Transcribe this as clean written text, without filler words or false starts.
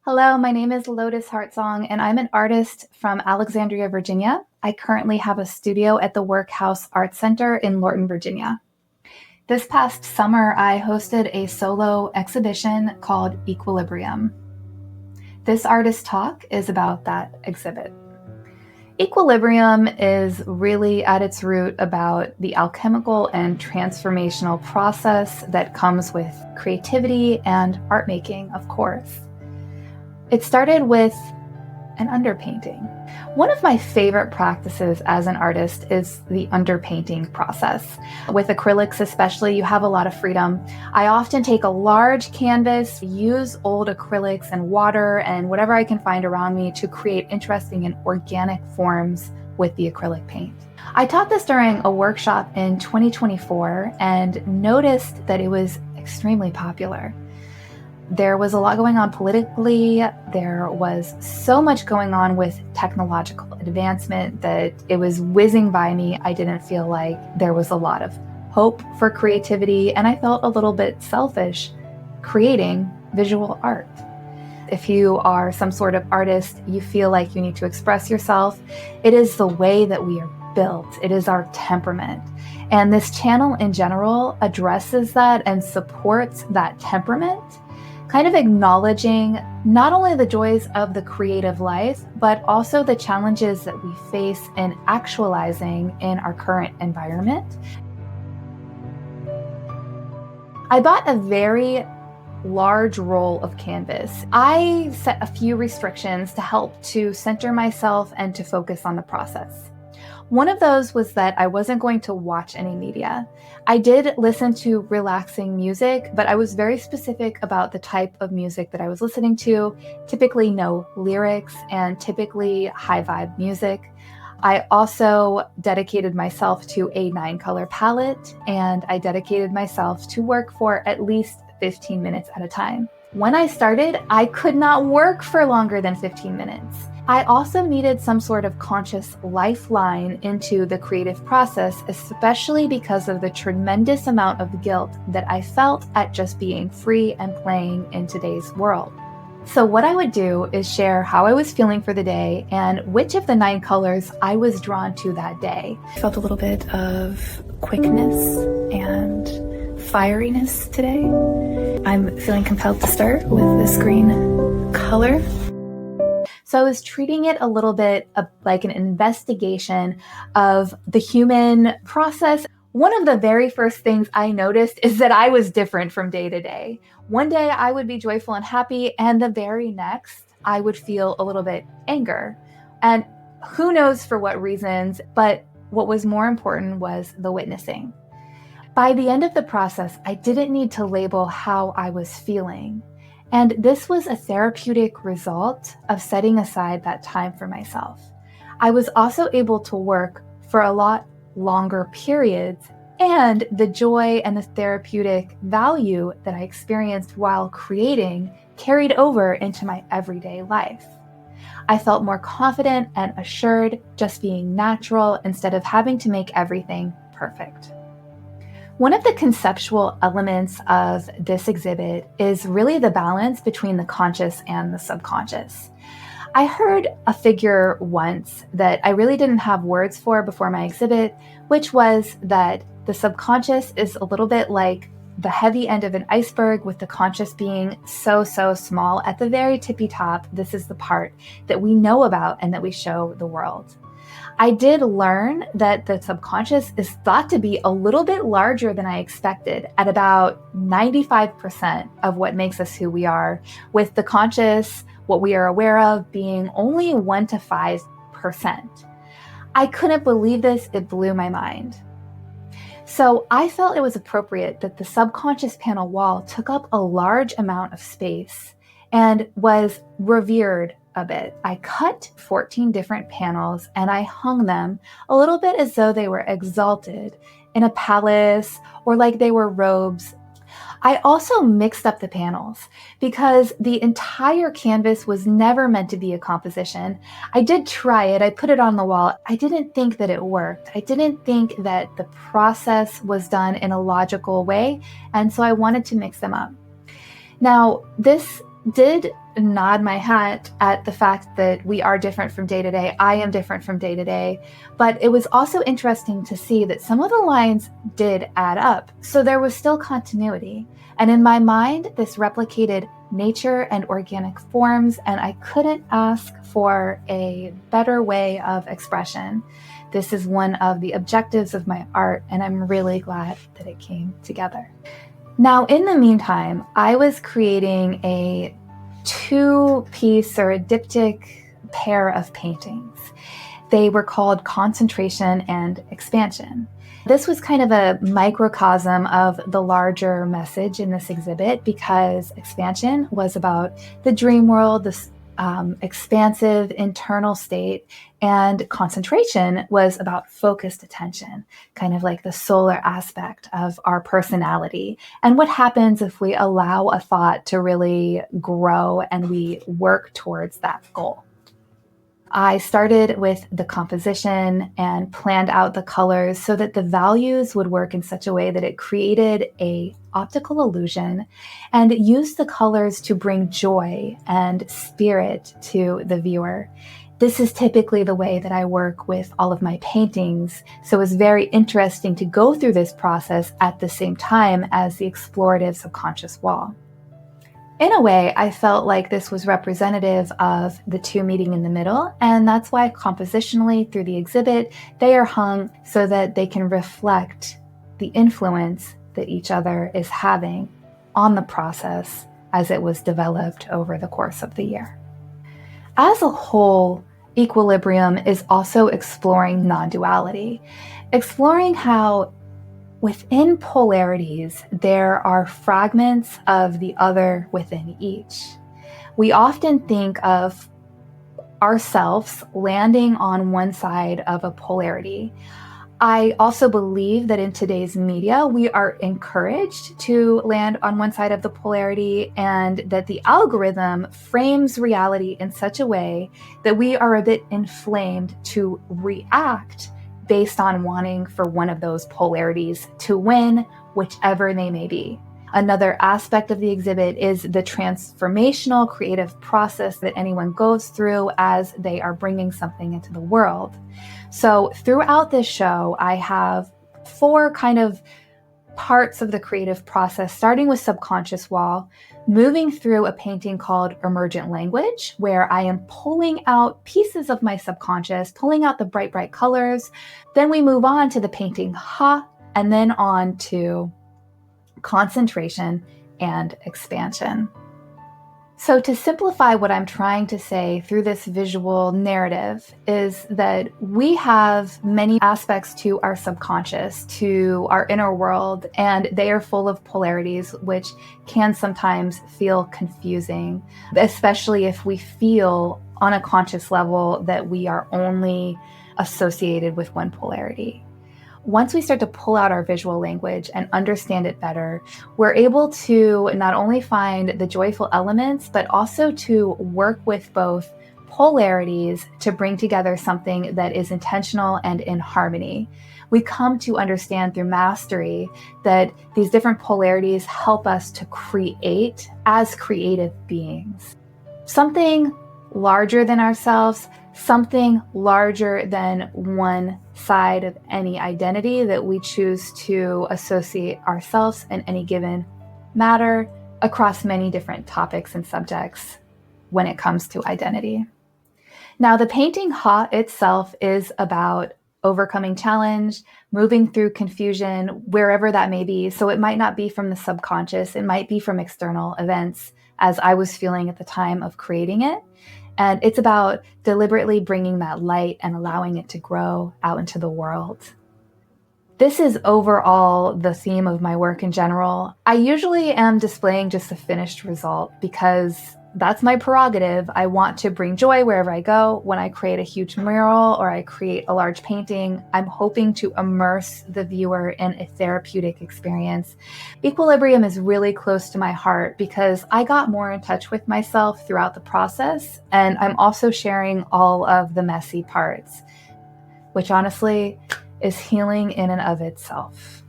Hello, my name is Lotus Hartsong, and I'm an artist from Alexandria, Virginia. I currently have a studio at the Workhouse Art Center in Lorton, Virginia. This past summer, I hosted a solo exhibition called Equilibrium. This artist talk is about that exhibit. Equilibrium is really at its root about the alchemical and transformational process that comes with creativity and art making, of course. It started with an underpainting. One of my favorite practices as an artist is the underpainting process. With acrylics especially, you have a lot of freedom. I often take a large canvas, use old acrylics and water and whatever I can find around me to create interesting and organic forms with the acrylic paint. I taught this during a workshop in 2024 and noticed that it was extremely popular. There was a lot going on politically. There was so much going on with technological advancement that it was whizzing by me. I didn't feel like there was a lot of hope for creativity, and I felt a little bit selfish creating visual art. If you are some sort of artist, you feel like you need to express yourself. It is the way that we are built. It is our temperament. And this channel in general addresses that and supports that temperament, kind of acknowledging not only the joys of the creative life, but also the challenges that we face in actualizing in our current environment. I bought a very large roll of canvas. I set a few restrictions to help to center myself and to focus on the process. One of those was that I wasn't going to watch any media. I did listen to relaxing music, but I was very specific about the type of music that I was listening to, typically no lyrics and typically high vibe music. I also dedicated myself to a 9-color palette, and I dedicated myself to work for at least 15 minutes at a time. When I started, I could not work for longer than 15 minutes. I also needed some sort of conscious lifeline into the creative process, especially because of the tremendous amount of guilt that I felt at just being free and playing in today's world. So what I would do is share how I was feeling for the day and which of the 9 colors I was drawn to that day. I felt a little bit of quickness and fieriness today. I'm feeling compelled to start with this green color. So I was treating it a little bit like an investigation of the human process. One of the very first things I noticed is that I was different from day to day. One day I would be joyful and happy, and the very next I would feel a little bit anger. And who knows for what reasons, but what was more important was the witnessing. By the end of the process, I didn't need to label how I was feeling. And this was a therapeutic result of setting aside that time for myself. I was also able to work for a lot longer periods, and the joy and the therapeutic value that I experienced while creating carried over into my everyday life. I felt more confident and assured just being natural instead of having to make everything perfect. One of the conceptual elements of this exhibit is really the balance between the conscious and the subconscious. I heard a figure once that I really didn't have words for before my exhibit, which was that the subconscious is a little bit like the heavy end of an iceberg, with the conscious being so small. At the very tippy top, this is the part that we know about and that we show the world. I did learn that the subconscious is thought to be a little bit larger than I expected, at about 95% of what makes us who we are, with the conscious, what we are aware of, being only 1 to 5%. I couldn't believe this. It blew my mind. So I felt it was appropriate that the subconscious panel wall took up a large amount of space and was revered a bit. I cut 14 different panels and I hung them a little bit as though they were exalted in a palace or like they were robes. I also mixed up the panels because the entire canvas was never meant to be a composition. I did try it. I put it on the wall. I didn't think that it worked. I didn't think that the process was done in a logical way. And so I wanted to mix them up. Now, this did nod my hat at the fact that we are different from day to day. I am different from day to day. But it was also interesting to see that some of the lines did add up. So there was still continuity. And in my mind, this replicated nature and organic forms, and I couldn't ask for a better way of expression. This is one of the objectives of my art, and I'm really glad that it came together. Now, in the meantime, I was creating a 2-piece or a diptych pair of paintings. They were called Concentration and Expansion. This was kind of a microcosm of the larger message in this exhibit, because expansion was about the dream world, this expansive internal state, and concentration was about focused attention, kind of like the solar aspect of our personality, and what happens if we allow a thought to really grow and we work towards that goal. I started with the composition and planned out the colors so that the values would work in such a way that it created an optical illusion and used the colors to bring joy and spirit to the viewer. This is typically the way that I work with all of my paintings, so it was very interesting to go through this process at the same time as the explorative subconscious wall. In a way, I felt like this was representative of the two meeting in the middle, and that's why compositionally through the exhibit, they are hung so that they can reflect the influence that each other is having on the process as it was developed over the course of the year. As a whole, Equilibrium is also exploring non-duality, exploring how within polarities, there are fragments of the other within each. We often think of ourselves landing on one side of a polarity. I also believe that in today's media, we are encouraged to land on one side of the polarity, and that the algorithm frames reality in such a way that we are a bit inflamed to react based on wanting for one of those polarities to win, whichever they may be. Another aspect of the exhibit is the transformational creative process that anyone goes through as they are bringing something into the world. So throughout this show, I have 4 kind of parts of the creative process, starting with subconscious wall, moving through a painting called Emergent Language, where I am pulling out pieces of my subconscious, pulling out the bright, bright colors. Then we move on to the painting Ha, and then on to Concentration and Expansion. So to simplify what I'm trying to say through this visual narrative is that we have many aspects to our subconscious, to our inner world, and they are full of polarities, which can sometimes feel confusing, especially if we feel on a conscious level that we are only associated with one polarity. Once we start to pull out our visual language and understand it better, we're able to not only find the joyful elements, but also to work with both polarities to bring together something that is intentional and in harmony. We come to understand through mastery that these different polarities help us to create as creative beings. Something larger than ourselves, something larger than one side of any identity that we choose to associate ourselves in any given matter across many different topics and subjects when it comes to identity. Now, the painting Ha itself is about overcoming challenge, moving through confusion, wherever that may be. So it might not be from the subconscious, it might be from external events, as I was feeling at the time of creating it. And it's about deliberately bringing that light and allowing it to grow out into the world. This is overall the theme of my work in general. I usually am displaying just a finished result because that's my prerogative. I want to bring joy wherever I go. When I create a huge mural or I create a large painting, I'm hoping to immerse the viewer in a therapeutic experience. Equilibrium is really close to my heart because I got more in touch with myself throughout the process, and I'm also sharing all of the messy parts, which honestly is healing in and of itself.